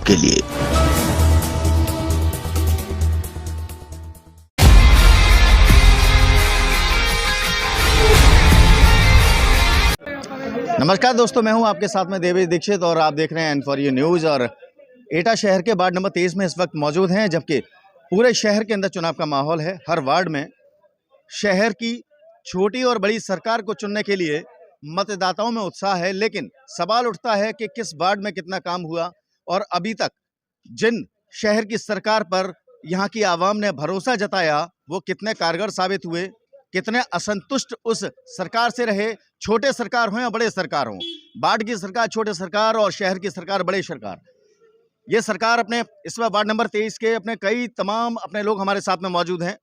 आपके लिए। नमस्कार दोस्तों, मैं हूं आपके साथ में देवेश दीक्षित और आप देख रहे हैं N4U न्यूज़। और एटा शहर के वार्ड नंबर 23 में इस वक्त मौजूद हैं, जबकि पूरे शहर के अंदर चुनाव का माहौल है। हर वार्ड में शहर की छोटी और बड़ी सरकार को चुनने के लिए मतदाताओं में उत्साह है, लेकिन सवाल उठता है कि किस वार्ड में कितना काम हुआ और अभी तक जिन शहर की सरकार पर यहाँ की आवाम ने भरोसा जताया वो कितने कारगर साबित हुए, कितने असंतुष्ट उस सरकार से रहे, छोटे सरकार हों या बड़े सरकार हों, वार्ड की सरकार छोटे सरकार और शहर की सरकार बड़े सरकार। ये सरकार अपने इस वार्ड नंबर 23 के अपने कई तमाम अपने लोग हमारे साथ में मौजूद हैं।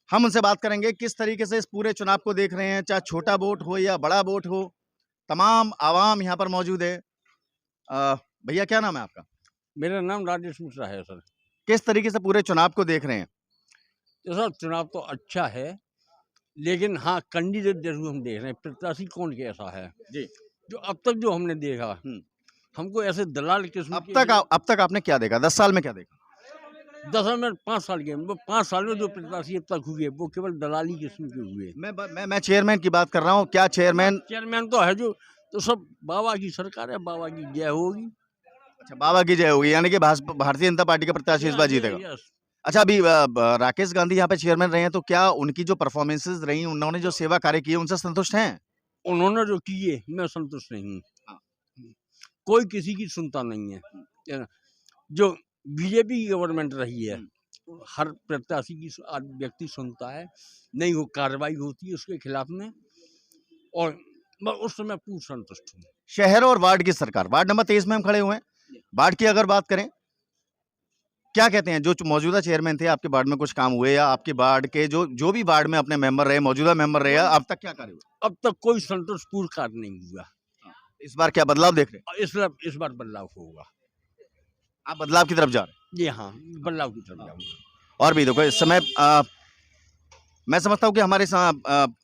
हम उनसे बात करेंगे किस तरीके से इस पूरे चुनाव को देख रहे हैं, चाहे छोटा वोट हो या बड़ा वोट हो, तमाम आवाम यहाँ पर मौजूद है। भैया क्या नाम है आपका? मेरा नाम राजेश मिश्रा है सर। किस तरीके से पूरे चुनाव को देख रहे हैं? तो सर चुनाव तो अच्छा है, लेकिन हाँ कैंडिडेट जरूर हम देख रहे हैं, प्रत्याशी कौन कैसा है जी। जो अब तक जो हमने देखा, हमको ऐसे दलाल किस्म अब तक आपने क्या देखा? 10 साल में क्या देखा? 10 साल में 5 साल के, वो 5 साल में जो प्रत्याशी अब तक हुए वो केवल दलाली किस्म के हुए। मैं चेयरमैन की बात कर रहा हूँ। क्या चेयरमैन तो है जो, तो सब बाबा की सरकार है, बाबा की जय होगी। अच्छा, बाबा की जय होगी, यानी कि भारतीय जनता पार्टी का प्रत्याशी इस बार जीतेगा। अच्छा, अभी राकेश गांधी यहाँ पे चेयरमैन रहे हैं, तो क्या उनकी जो परफॉर्मेंसेस रही, उन्होंने जो सेवा कार्य किए, उनसे संतुष्ट हैं? उन्होंने जो किए मैं संतुष्ट नहीं हूँ। कोई किसी की सुनता नहीं है। जो बीजेपी की गवर्नमेंट रही है, हर प्रत्याशी की व्यक्ति सुनता है, नहीं वो कार्रवाई होती है उसके खिलाफ में, और मैं उस समय पूर्ण संतुष्ट हूँ। शहर और वार्ड की सरकार, वार्ड नंबर 23 में हम खड़े हुए हैं। वार्ड की अगर बात करें, क्या कहते हैं जो मौजूदा चेयरमैन थे, आपके वार्ड में कुछ काम हुए या आपके वार्ड के जो भी वार्ड में अपने मेंबर रहे, मौजूदा मेंबर रहे, अब तक क्या कार्य हुआ? अब तक कोई संतोषपूर्ण कार्य नहीं हुआ। इस बार क्या बदलाव देख रहे हैं? इस बार बदलाव होगा। आप बदलाव की तरफ जा रहे हैं? जी हाँ, बदलाव की तरफ जाऊंगा। और भी देखो, इस समय मैं समझता हूँ कि हमारे साथ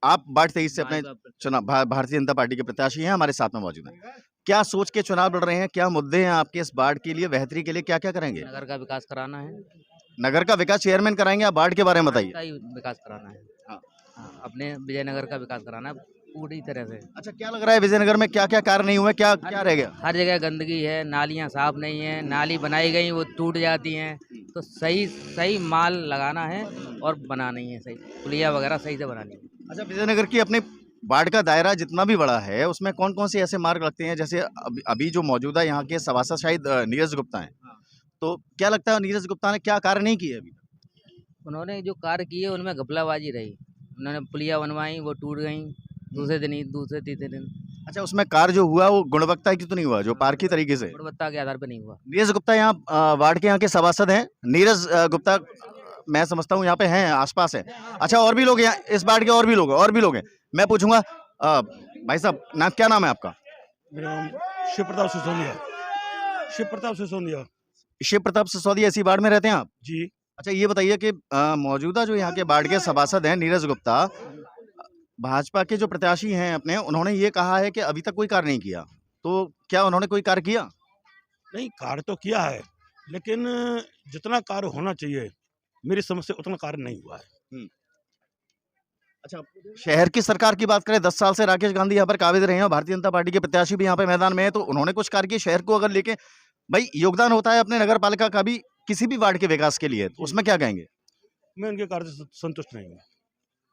आप वार्ड 23 से अपने चुनाव भारतीय जनता पार्टी के प्रत्याशी हैं, हमारे साथ में मौजूद हैं। क्या सोच के चुनाव लड़ रहे हैं? क्या मुद्दे हैं आपके इस वार्ड के लिए, बेहतरी के लिए क्या क्या करेंगे? नगर का विकास कराना है। नगर का विकास चेयरमैन कराएंगे, आप वार्ड के बारे में बताइए। का ही विकास कराना है। हाँ। हाँ, अपने विजयनगर का विकास कराना है पूरी तरह से। अच्छा, क्या लग रहा है विजयनगर में क्या क्या कार्य नहीं हुए, क्या क्या रह गया? हर जगह गंदगी है, नालियाँ साफ नहीं है, नाली बनाई गई वो टूट जाती हैं, तो सही माल लगाना है और बनाना ही है, सही पुलिया वगैरह सही से बनानी है। अच्छा, विजयनगर की अपने वार्ड का दायरा जितना भी बड़ा है, उसमें कौन कौन से ऐसे मार्ग लगते हैं? जैसे अभी जो मौजूदा यहाँ के सभासद शायद नीरज गुप्ता हैं, तो क्या लगता है नीरज गुप्ता ने क्या कार्य नहीं किए अभी? उन्होंने जो कार्य किए उनमें घपलाबाजी रही। उन्होंने पुलिया बनवाई, वो टूट गई दूसरे तीसरे दिन। अच्छा, उसमें कार्य जो हुआ वो गुणवत्ता की तो नहीं हुआ, जो पारखी तरीके से? गुणवत्ता के आधार पर नहीं हुआ। नीरज गुप्ता यहाँ वार्ड के यहाँ के सभासद हैं। नीरज गुप्ता मैं समझता हूँ यहाँ पे हैं, आसपास है। अच्छा, और भी लोग यहाँ इस वार्ड के और भी लोग हैं। मैं पूछूंगा, भाई साहब क्या नाम है आपका? मेरा नाम शिव प्रताप सिसोदिया। शिव प्रताप सिसोदिया, इसी वार्ड में रहते हैं आप? जी। अच्छा, ये बताइए कि मौजूदा जो यहाँ के वार्ड के सभासद हैं नीरज गुप्ता, भाजपा के जो प्रत्याशी हैं अपने, उन्होंने ये कहा है कि अभी तक कोई कार्य नहीं किया, तो क्या उन्होंने कोई कार्य किया? नहीं, कार्य तो किया है, लेकिन जितना कार्य होना चाहिए मेरी समझ से उतना कार्य नहीं हुआ है। अच्छा, शहर की सरकार की बात करें, 10 साल से राकेश गांधी यहाँ पर काबिज रहे हैं और भारतीय जनता पार्टी के प्रत्याशी भी यहाँ पे मैदान में है, तो उन्होंने कुछ कार्य किए शहर को अगर लेके? भाई, योगदान होता है अपने नगर पालिका का भी किसी भी वार्ड के विकास के लिए, तो उसमें क्या कहेंगे? मैं उनके कार्य से संतुष्ट नहीं हूँ।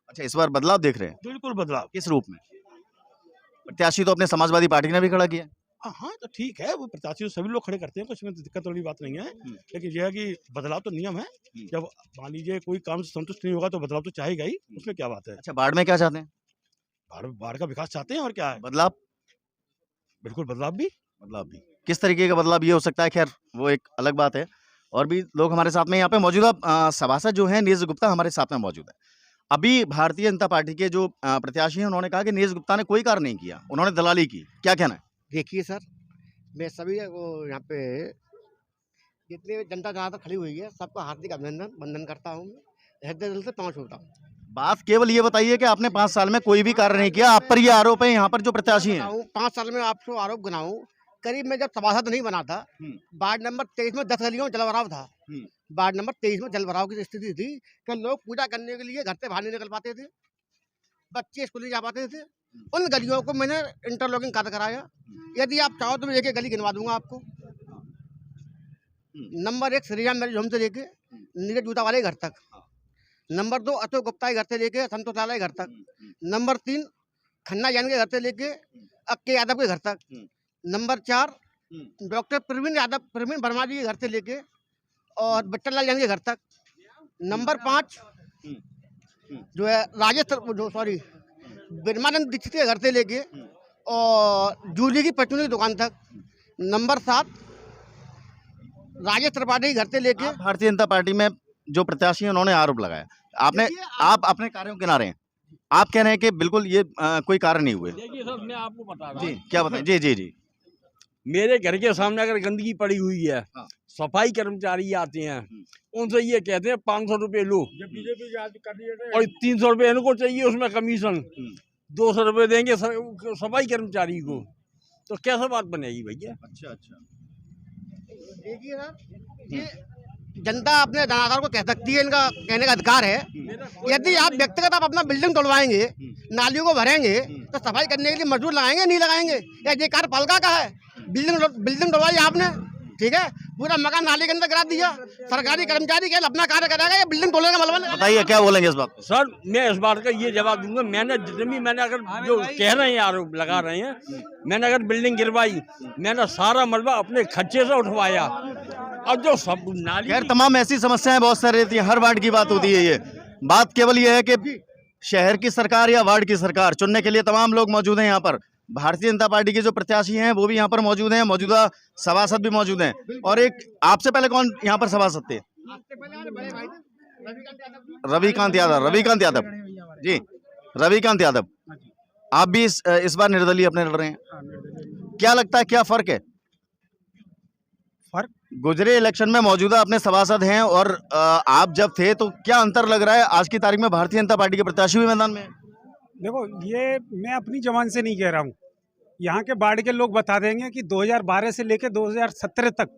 अच्छा, इस बार बदलाव देख रहे हैं? बिल्कुल बदलाव। किस रूप में? प्रत्याशी तो अपने समाजवादी पार्टी ने भी खड़ा किया। हाँ, तो ठीक है, वो प्रत्याशी तो सभी लोग खड़े करते हैं, कुछ में दिक्कत वाली बात नहीं है, लेकिन यह है कि बदलाव तो नियम है। जब मान लीजिए कोई काम से संतुष्ट नहीं होगा तो बदलाव तो चाहेगा ही, उसमें क्या बात है। अच्छा, वार्ड में क्या चाहते हैं? बाढ़ का विकास चाहते हैं, और क्या है, बदलाव? बिल्कुल बदलाव भी। किस तरीके का बदलाव ये हो सकता है, खैर वो एक अलग बात है। और भी लोग हमारे साथ में यहाँ पे मौजूदा सभासद जो हैं नीरज गुप्ता हमारे साथ में मौजूद है। अभी भारतीय जनता पार्टी के जो प्रत्याशी हैं, उन्होंने कहा कि नीरज गुप्ता ने कोई कार्य नहीं किया, उन्होंने दलाली की। क्या कहना है? देखिए सर, मैं सभी को यहाँ पे जितने जनता जहाँ तक खड़ी हुई है सबका हार्दिक अभिनंदन वंदन करता हूँ, हृदय दिल से पहुँच होता हूँ। बात केवल ये बताइए कि आपने 5 साल में कोई भी कार्य नहीं किया, आप पर ये आरोप है यहाँ पर जो प्रत्याशी हैं। 5 साल में आपको आरोप गिनाऊं, करीब मैं जब सभासद नहीं बना था, वार्ड नंबर 23 में 10 गलियों में जलभराव था। वार्ड नंबर 23 में जलभराव की स्थिति थी कि लोग पूजा करने के लिए घर से बाहर नहीं निकल पाते थे, बच्चे स्कूल नहीं जा पाते थे। उन गलियों को मैंने इंटरलॉकिंग कार्य कराया। यदि आप चाहो तो मैं एक गली गिनवा दूंगा आपको। नंबर 1 श्रीराम मैरिज होम से लेके नीरज जूता वाले घर तक। नंबर 2 अशोक गुप्ता के घर से लेके संतोषालय घर तक। नंबर 3 खन्ना जैन के घर से लेके अक्के यादव के घर तक। नंबर 4 डॉक्टर प्रवीण वर्मा जी के घर से लेके और बच्चन लाल जैन के घर तक। नंबर 5 जो है ब्रह्मानंद दीक्षित के घर से लेके और जूली की पटनी की दुकान तक। नंबर 7 राजेश त्रिपाठी के घर से लेके। भारतीय जनता पार्टी में जो प्रत्याशी हैं उन्होंने आरोप लगाया, आपने आप अपने कार्यों के किनारे हैं, आप कह रहे हैं कि बिल्कुल ये कोई कार्य नहीं हुए। देखिए सर, मैं आपको बता रहा जी हूँ, क्या बताएं। जी जी जी मेरे घर के सामने अगर गंदगी पड़ी हुई है, सफाई कर्मचारी आते हैं, उनसे ये कहते हैं 500 रुपए लो और 300 रुपए इनको चाहिए, उसमें कमीशन 200 रुपए देंगे सफाई कर्मचारी को, तो कैसे बात बनेगी भैया। अच्छा अच्छा, देखिए सर, ये जनता अपने जनाधार को कह सकती है, इनका कहने का अधिकार है। यदि आप व्यक्तिगत आप अपना बिल्डिंग तोड़वाएंगे, नालियों को भरेंगे, तो सफाई करने के लिए मजदूर लगाएंगे नहीं लगाएंगे? या ये कार्य पालिका का है? बिल्डिंग तोड़वाई आपने, ठीक है, पूरा मकान नाली के अंदर गिरा दिया, सरकारी कर्मचारी केवल अपना कार्य करेगा या बिल्डिंग तोड़ेगा मलबा? बताइए क्या बोलेंगे इस बात पे? सर मैं इस बात का ये जवाब दूंगा, मैंने अगर जो कह रहे हैं आरोप लगा रहे हैं, मैंने अगर बिल्डिंग गिरवाई, मैंने सारा मलबा अपने खर्चे से उठवाया। और जो सब नाली, खैर तमाम ऐसी समस्याएं बहुत सारी रहती हैं, हर वार्ड की बात होती है। ये बात केवल ये है कि शहर की सरकार या वार्ड की सरकार चुनने के लिए तमाम लोग मौजूद हैं यहाँ पर। भारतीय जनता पार्टी के जो प्रत्याशी हैं वो भी यहाँ पर मौजूद हैं, मौजूदा सभासद भी मौजूद हैं। और एक आपसे पहले कौन यहाँ पर सभासद थे? रविकांत यादव जी, रविकांत यादव। आप भी इस बार निर्दलीय अपने लड़ रहे हैं, क्या लगता है क्या फर्क है? फर्क गुजरे इलेक्शन में मौजूदा अपने सभासद हैं और आप जब थे तो क्या अंतर लग रहा है आज की तारीख में? भारतीय जनता पार्टी के प्रत्याशी भी मैदान में हैं। देखो, ये मैं अपनी जबान से नहीं कह रहा हूँ, यहाँ के वार्ड के लोग बता देंगे कि 2012 से लेकर 2017 तक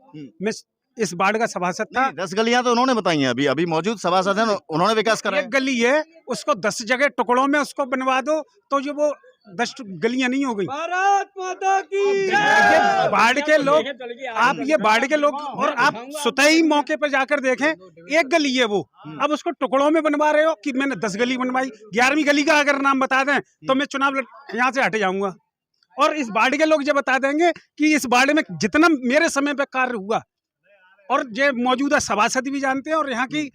मैं इस वार्ड का सभासद था। 10 गलियां तो उन्होंने बताई हैं, अभी मौजूद सभासद हैं, उन्होंने विकास कराया। एक गली है, उसको 10 जगह टुकड़ों में उसको बनवा दो तो जो वो 10 गलियां नहीं हो गई। भारत माता की जय। वार्ड के लोग, आप ये वार्ड के लोग, और आप सुतई मौके पर जाकर देखें, एक गली है वो, अब उसको टुकड़ों में बनवा रहे हो कि मैंने 10 गली बनवाई। 11वीं गली का अगर नाम बता दें तो मैं चुनाव यहाँ से हट जाऊंगा। और इस वार्ड के लोग ये बता देंगे कि इस वार्ड में जितना मेरे समय पे कार्य हुआ, और ये मौजूदा सभासद भी जानते हैं और यहाँ की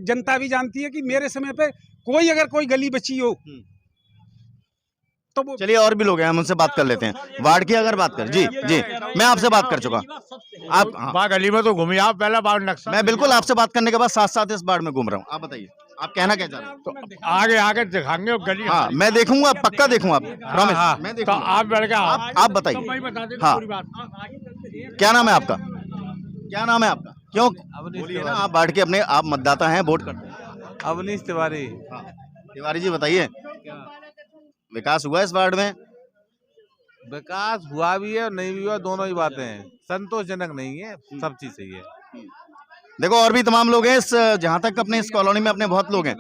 जनता भी जानती है कि मेरे समय पे अगर कोई गली बची हो तो वो। चलिए और भी लोग हैं, हम उनसे बात कर लेते हैं। वार्ड की अगर बात कर, जी मैं आपसे बात कर चुका। आप हाँ, गली में तो घूमी आप, पहला वार्ड नक्शा। मैं बिल्कुल आपसे बात करने के बाद साथ साथ इस वार्ड में घूम रहा हूँ। आप बताइए आप कहना क्या चाह रहे हैं? तो आगे आगे दिखाएंगे गली। हाँ मैं देखूंगा, पक्का देखूंगा, प्रॉमिस। हाँ, मैं तो देखूंगा। आप बैठ के आप बताइए। तो मैं बता देता हाँ। पूरी बात। क्या नाम है आपका? क्या नाम है आपका? क्यों बोलिए ना, आप वार्ड के अपने आप मतदाता हैं, वोट करते हैं। अवनीश तिवारी। तिवारी जी बताइए, विकास हुआ इस वार्ड में? विकास हुआ भी है और नहीं भी हुआ, दोनों ही बातें हैं, संतोषजनक नहीं है, सब चीज सही है। देखो और भी तमाम लोग हैं इस, जहाँ तक अपने इस कॉलोनी में अपने बहुत लोग हैं,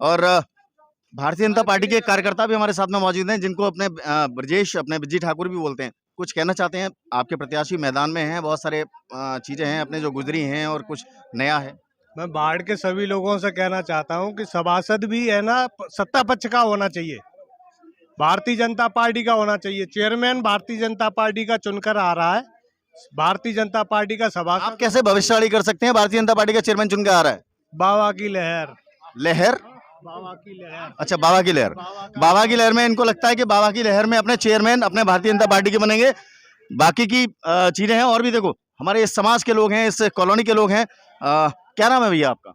और भारतीय जनता पार्टी के कार्यकर्ता भी हमारे साथ में मौजूद हैं, जिनको अपने ब्रजेश, अपने विजय ठाकुर भी बोलते हैं। कुछ कहना चाहते हैं? आपके प्रत्याशी मैदान में हैं, बहुत सारे चीजें हैं अपने जो गुजरी हैं और कुछ नया है। मैं वार्ड के सभी लोगों से कहना चाहता हूं कि सभासद भी है ना सत्ता पक्ष का होना चाहिए, भारतीय जनता पार्टी का होना चाहिए। चेयरमैन भारतीय जनता पार्टी का चुनकर आ रहा है, भारतीय जनता पार्टी का सभासद। आप कैसे भविष्यवाणी कर सकते हैं? भारतीय जनता पार्टी का चेयरमैन चुन के आ रहा है। बाबा की लहर। बाबा की लहर। अच्छा, बाबा की लहर। बाबा की लहर में इनको लगता है कि बाबा की लहर में अपने चेयरमैन अपने भारतीय जनता पार्टी के बनेंगे। बाकी की चीजें हैं और भी। देखो हमारे इस समाज के लोग हैं, इस कॉलोनी के लोग हैं। क्या नाम है भैया आपका?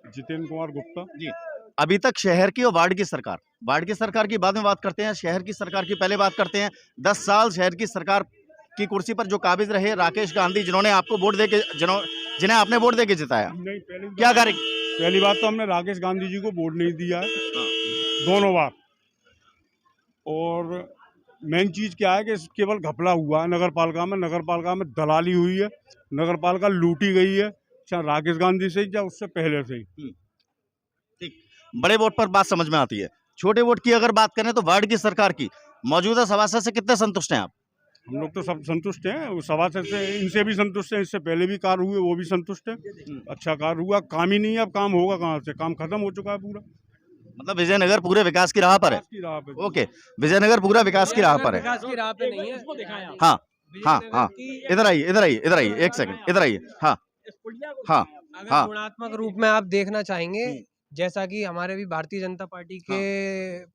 जितेंद्र कुमार गुप्ता जी। अभी तक शहर की और वार्ड की सरकार की बाद में बात करते हैं, शहर की सरकार की पहले बात करते हैं। 10 साल शहर की सरकार की कुर्सी पर जो काबिज रहे राकेश गांधी, जिन्होंने आपको वोट देके, जिन्हें आपने वोट देके जिताया, क्या कार्य? पहली बात तो हमने राकेश गांधी जी को वोट नहीं दिया है, दोनों बार। और मेन चीज क्या है कि केवल घपला हुआ है नगर पालिका में दलाली हुई है, नगर पालिका लूटी गई है, चाहे राकेश गांधी से या उससे पहले से ही। बड़े वोट पर बात समझ में आती है, छोटे वोट की अगर बात करें तो वार्ड की सरकार की मौजूदा सभासद से कितने संतुष्ट हैं आप? हम लोग तो सब संतुष्ट हैं, उस सभासद से इनसे भी संतुष्ट हैं, इससे पहले भी कार्य हुए वो भी संतुष्ट है। अच्छा कार्य हुआ, काम ही नहीं है, अब काम होगा कहाँ से, काम खत्म हो चुका है पूरा। मतलब विजयनगर पूरे विकास की राह पर है। विकास की राह पे। ओके, विजयनगर पूरा विकास की राह पर है। विकास की राह पे नहीं है। हाँ हाँ हाँ, इधर आइए इधर आइए इधर आइए, एक सेकंड इधर आइए। हाँ हाँ अगर हाँ। गुणात्मक रूप में आप देखना चाहेंगे, जैसा कि हमारे भी भारतीय जनता पार्टी के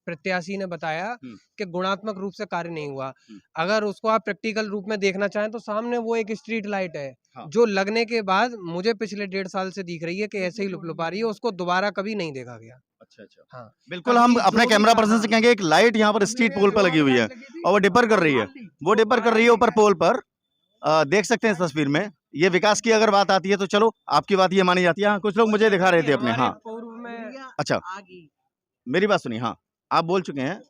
प्रत्याशी ने बताया कि गुणात्मक रूप से कार्य नहीं हुआ। अगर उसको आप प्रैक्टिकल रूप में देखना चाहें तो सामने वो एक स्ट्रीट लाइट है जो लगने के बाद मुझे पिछले 1.5 साल से दिख रही है कि ऐसे ही लुपलुपा रही है, उसको दोबारा कभी नहीं देखा गया। अच्छा अच्छा, हाँ बिल्कुल। हम अपने कैमरा पर्सन से कहेंगे एक लाइट यहाँ पर स्ट्रीट पोल पर लगी हुई है और वो डिपर कर रही है, वो डिपर कर रही है ऊपर पोल पर। देख सकते हैं इस तस्वीर में। ये विकास की अगर बात आती है तो चलो आपकी बात ये मानी जाती है। हाँ, कुछ लोग मुझे दिखा रहे थे अपने। हाँ अच्छा, मेरी बात सुनिए। हाँ, आप बोल चुके हैं,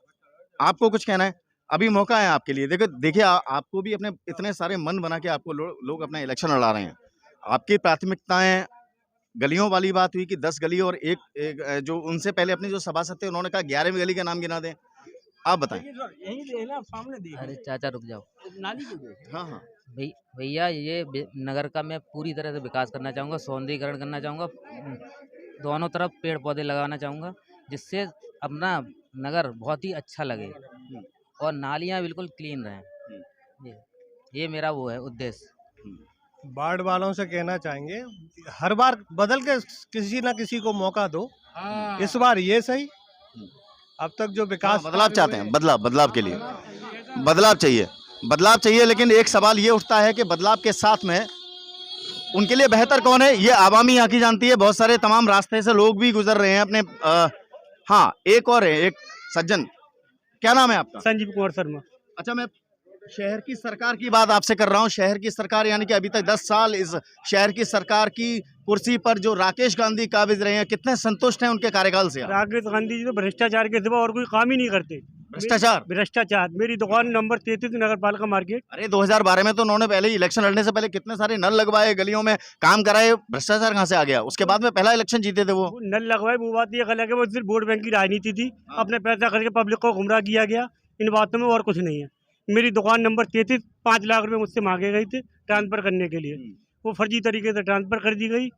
आपको कुछ कहना है, अभी मौका है आपके लिए। देखिए आपको भी अपने इतने सारे मन बना के आपको लोग अपना इलेक्शन लड़ा रहे हैं। आपकी प्राथमिकताएं, गलियों वाली बात हुई कि 10 गली और एक जो उनसे पहले अपनी जो सभासद थे उन्होंने कहा 11वीं गली का नाम गिना दें। आप बताएं। अरे चाचा रुक जाओ। हाँ हाँ, भैया ये नगर का मैं पूरी तरह से विकास करना चाहूँगा, सौंदर्यीकरण करना चाहूँगा, दोनों तरफ पेड़ पौधे लगाना चाहूँगा जिससे अपना नगर बहुत ही अच्छा लगे और नालियाँ बिल्कुल क्लीन रहें। ये मेरा वो है उद्देश्य। वार्ड वालों से कहना चाहेंगे, हर बार बदल के किसी ना किसी को मौका दो, इस बार ये सही। अब तक जो विकास बदलाव चाहते हैं, बदलाव के लिए बदलाव चाहिए, लेकिन एक सवाल ये उठता है कि बदलाव के साथ में उनके लिए बेहतर कौन है, ये आवामी यहाँ की जानती है। बहुत सारे तमाम रास्ते से लोग भी गुजर रहे हैं अपने। हाँ, एक और है, एक सज्जन, क्या नाम है आपका? संजीव कुमार शर्मा। अच्छा, मैं शहर की सरकार की बात आपसे कर रहा हूँ। शहर की सरकार यानी कि अभी तक 10 साल इस शहर की सरकार की कुर्सी पर जो राकेश गांधी काबिज रहे हैं, कितने संतुष्ट हैं उनके कार्यकाल से? राकेश गांधी जी तो भ्रष्टाचार के सिवा और कोई काम ही नहीं करते। भ्रष्टाचार। मेरी दुकान नंबर 33 नगर पालिका मार्केट। अरे 2012 में तो उन्होंने पहले ही इलेक्शन लड़ने से पहले कितने सारे नल लगवाए, गलियों में काम कराए। भ्रष्टाचार कहाँ से आ गया? उसके बाद में पहला इलेक्शन जीते थे वो। नल लगवाए वो बात ये अलग है, वो सिर्फ वोट बैंक की राजनीति थी। अपने पैसा करके पब्लिक को गुमराह किया गया, इन बातों में और कुछ नहीं है। मेरी दुकान नंबर 33 5 लाख रुपए मुझसे मांगे गए थे ट्रांसफर करने के लिए, वो फर्जी तरीके से ट्रांसफर कर दी गई।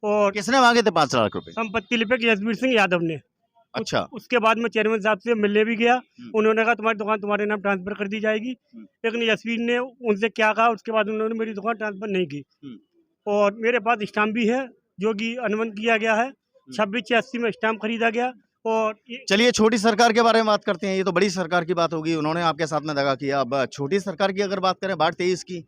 और किसने मांगे थे 5 लाख रुपए? संपत्ति लिपिक जसवीर सिंह यादव ने। अच्छा। उसके बाद में चेयरमैन साहब से मिलने भी गया, उन्होंने कहा तुम्हारी दुकान तुम्हारे नाम ट्रांसफर कर दी जाएगी, लेकिन जसवीर ने उनसे क्या कहा, उसके बाद उन्होंने मेरी दुकान ट्रांसफर नहीं की। और मेरे पास स्टाम्प भी है जो कि अनुबंध किया गया है, 2686 में स्टाम्प खरीदा गया। और चलिए छोटी सरकार के बारे में बात करते हैं। ये तो बड़ी सरकार की बात होगी, उन्होंने आपके साथ में दगा किया। अब छोटी सरकार की अगर बात करें, वार्ड 23 की,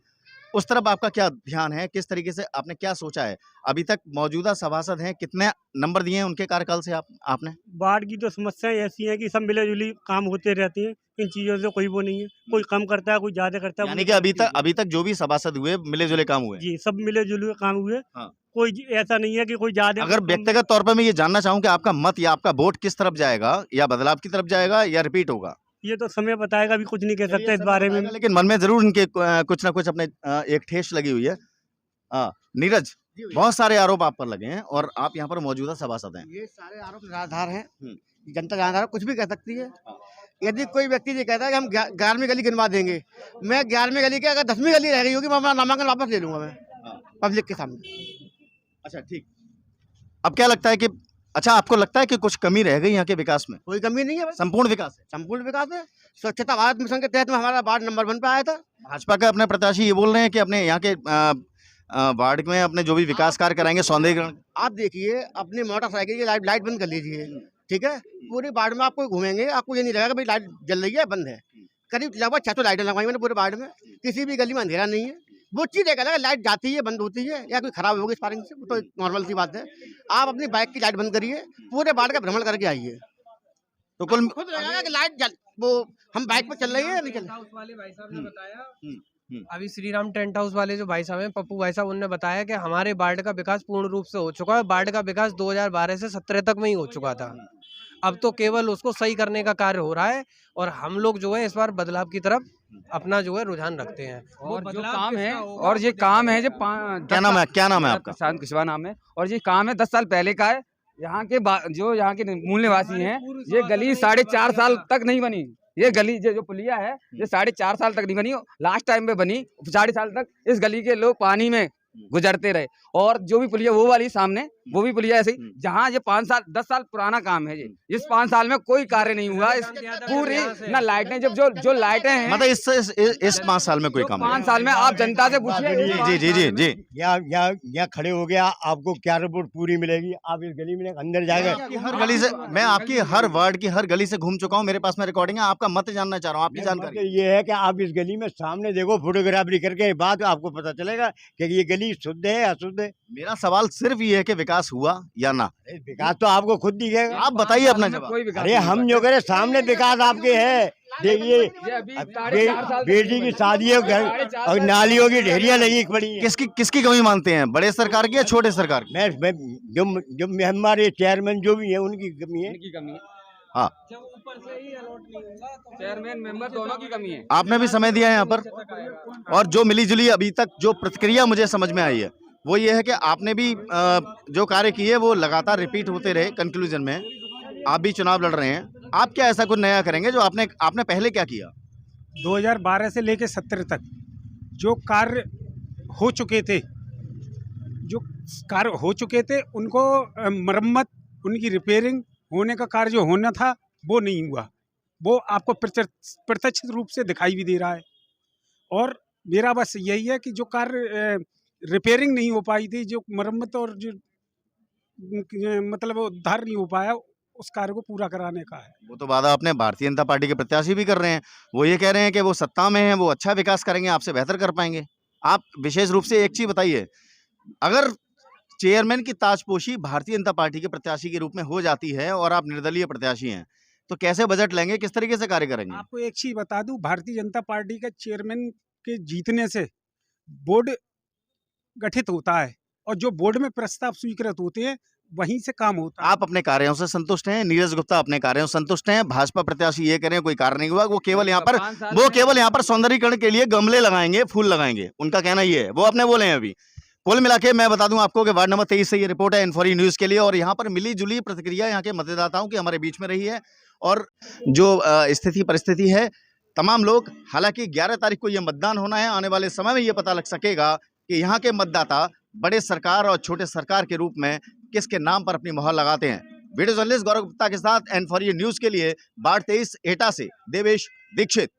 उस तरफ आपका क्या ध्यान है? किस तरीके से आपने क्या सोचा है? अभी तक मौजूदा सभासद हैं, कितने नंबर दिए हैं उनके कार्यकाल से आपने? वार्ड की तो समस्याएं ऐसी हैं कि सब मिले जुली काम होते रहते हैं, इन चीजों से कोई वो नहीं है, कोई कम करता है, कोई ज्यादा करता है। यानी कि अभी तक जो भी सभासद हुए मिले जुले काम हुए? जी, सब मिले जुले काम हुए। हाँ। कोई ऐसा नहीं है कि कोई ज्यादा। अगर व्यक्तिगत तौर पर मैं ये जानना चाहूँ कि आपका मत या आपका वोट किस तरफ जाएगा, या बदलाव की तरफ जाएगा या रिपीट होगा? ये तो समय बताएगा, अभी कुछ नहीं कह सकते इस बारे में। लेकिन मन में जरूर इनके कुछ ना कुछ अपने एक ठेस लगी हुई है। नीरज, बहुत सारे आरोप आप पर लगे हैं और आप यहाँ पर मौजूदा सभासद हैं। ये सारे आरोप निराधार हैं, जनता जानदार कुछ भी कह सकती है। यदि कोई व्यक्ति ये कहता है कि हम 11वीं गली गिनवा देंगे, मैं 11वीं गली के अगर 10वीं गली रह गई होगी, मैं अपना नामांकन वापस ले लूंगा मैं पब्लिक के सामने। अच्छा ठीक, अब क्या लगता है कि अच्छा आपको लगता है कि कुछ कमी रह गई यहाँ के विकास में? कोई कमी नहीं है भाई, संपूर्ण विकास है। संपूर्ण विकास है। स्वच्छता भारत मिशन के तहत में हमारा वार्ड नंबर 1 पे आया था। भाजपा का अपने प्रत्याशी ये बोल रहे हैं कि अपने यहाँ के वार्ड में अपने जो भी विकास कार्य कराएंगे, सौंदर्यीकरण। आप देखिए, अपनी मोटरसाइकिल की लाइट बंद कर लीजिए, ठीक है? पूरे वार्ड में आपको घूमेंगे, आपको ये नहीं लगेगा भाई लाइट जल रही है बंद है। करीब लगभग 600 लाइटें लगवाई मैंने पूरे वार्ड में, किसी भी गली में अंधेरा नहीं है। वो चीज़ देखा लगा, लाइट जाती है बंद होती है या कोई खराब होगी स्पार्किंग से, वो तो नॉर्मल सी बात है। आप अपनी बाइक की लाइट बंद करिए, पूरे वार्ड का भ्रमण करके आइए, तो कुल खुद लगेगा कि लाइट वो हम बाइक पर चल रही है या नहीं चल रही। वाले भाई साहब ने बताया, अभी श्री राम टेंट हाउस वाले जो भाई साहब हैं, पप्पू भाई साहब, उन्होंने बताया कि हमारे वार्ड का विकास पूर्ण रूप से हो चुका है। वार्ड का विकास 2012 से 17 तक में ही हो चुका था। अब तो केवल उसको सही करने का कार्य हो रहा है और हम लोग जो है इस बार बदलाव की तरफ अपना जो है रुझान रखते हैं। और जो काम है और ये काम है जो क्या नाम है आपका? प्रशांत कुशवाहा नाम है। और ये काम है 10 साल पहले का है। यहाँ के जो यहाँ के मूल निवासी हैं, ये गली 4.5 साल तक नहीं बनी। ये गली जो पुलिया है ये 4.5 साल तक नहीं बनी, लास्ट टाइम में बनी। 4.5 साल तक इस गली के लोग पानी में गुजरते रहे। और जो भी पुलिया वो वाली सामने वो भी पुलिया ऐसे ही, जहाँ ये 5 साल 10 साल पुराना काम है। ये इस 5 साल में कोई कार्य नहीं हुआ। इस पूरी ना लाइटें जो लाइटें हैं, मतलब इस 5 साल में कोई काम 5 साल में आप जनता से पूछिए। जी जी जी जी यहाँ खड़े हो गया, आपको क्या रिपोर्ट पूरी मिलेगी? आप इस गली में अंदर जाएगा। हर गली से मैं आपकी हर वार्ड की हर गली से घूम चुका हूँ, मेरे पास में रिकॉर्डिंग है। आपका मत जानना चाह रहा हूँ, आपकी जानकारी ये है कि आप इस गली में सामने देखो, फोटोग्राफी करके बाद आपको पता चलेगा कि ये गली शुद्ध है या अशुद्ध है। मेरा सवाल सिर्फ ये है कि विकास हुआ या ना। विकास तो आपको खुद दिखेगा। आप बताइए अपना जवाब। अरे हम जो करें सामने विकास आपके है। देखिए बेटी की शादी है और नालियों की ढेरियां लगी पड़ी हैं। किसकी कमी मानते हैं, बड़े सरकार की या छोटे सरकार की? मैं जो हमारे चेयरमैन जो भी है उनकी कमी है। हाँ, ऊपर से ही अलॉट नहीं होगा तो चेयरमैन मेंबर दोनों की कमी है। आपने भी समय दिया है यहाँ पर, और जो मिली जुली अभी तक जो प्रतिक्रिया मुझे समझ में आई है वो ये है कि आपने भी जो कार्य किए वो लगातार रिपीट होते रहे। कंक्लूजन में आप भी चुनाव लड़ रहे हैं, आप क्या ऐसा कुछ नया करेंगे जो आपने पहले क्या किया? 2012 से लेकर 70 तक जो कार्य हो चुके थे, उनको मरम्मत, उनकी रिपेयरिंग होने का कार्य जो होना था वो नहीं हुआ। वो आपको प्रत्यक्ष रूप से दिखाई भी दे रहा है। और मेरा बस यही है कि जो कार्य रिपेयरिंग नहीं हो पाई थी, जो मरम्मत और जो मतलब उद्धार नहीं हो पाया, उस कार्य को पूरा कराने का है। वो तो वादा अपने भारतीय जनता पार्टी के प्रत्याशी भी कर रहे हैं। वो ये कह रहे हैं कि वो सत्ता में हैं, वो अच्छा विकास करेंगे, आपसे बेहतर कर पाएंगे। आप विशेष रूप से एक चीज बताइए, अगर चेयरमैन की ताजपोशी भारतीय जनता पार्टी के प्रत्याशी के रूप में हो जाती है और आप निर्दलीय प्रत्याशी हैं, तो कैसे बजट लेंगे, किस तरीके से कार्य करेंगे? आपको एक चीज बता दूं, भारतीय जनता पार्टी के चेयरमैन के जीतने से बोर्ड गठित होता है और जो बोर्ड में प्रस्ताव स्वीकृत होते हैं वहीं से काम होता है। आप अपने कार्यों से संतुष्ट हैं? नीरज गुप्ता अपने कार्यों से संतुष्ट हैं? भाजपा प्रत्याशी ये करें कोई कार्य नहीं हुआ, वो केवल यहाँ पर सौंदर्यीकरण के लिए गमले लगाएंगे, फूल लगाएंगे, उनका कहना ये है, वो अपने बोले हैं। अभी कुल मिला के मैं बता दूं आपको कि वार्ड नंबर 23 से ये रिपोर्ट है N4E न्यूज़ के लिए, और यहाँ पर मिली जुली प्रतिक्रिया यहाँ के मतदाताओं की हमारे बीच में रही है। और जो स्थिति परिस्थिति है, तमाम लोग, हालांकि 11 तारीख को ये मतदान होना है, आने वाले समय में ये पता लग सकेगा कि यहाँ के मतदाता बड़े सरकार और छोटे सरकार के रूप में किसके नाम पर अपनी मोहर लगाते हैं। वीडियो जर्नलिस्ट गौरव गुप्ता के साथ N4E न्यूज़ के लिए वार्ड 23 एटा से देवेश दीक्षित।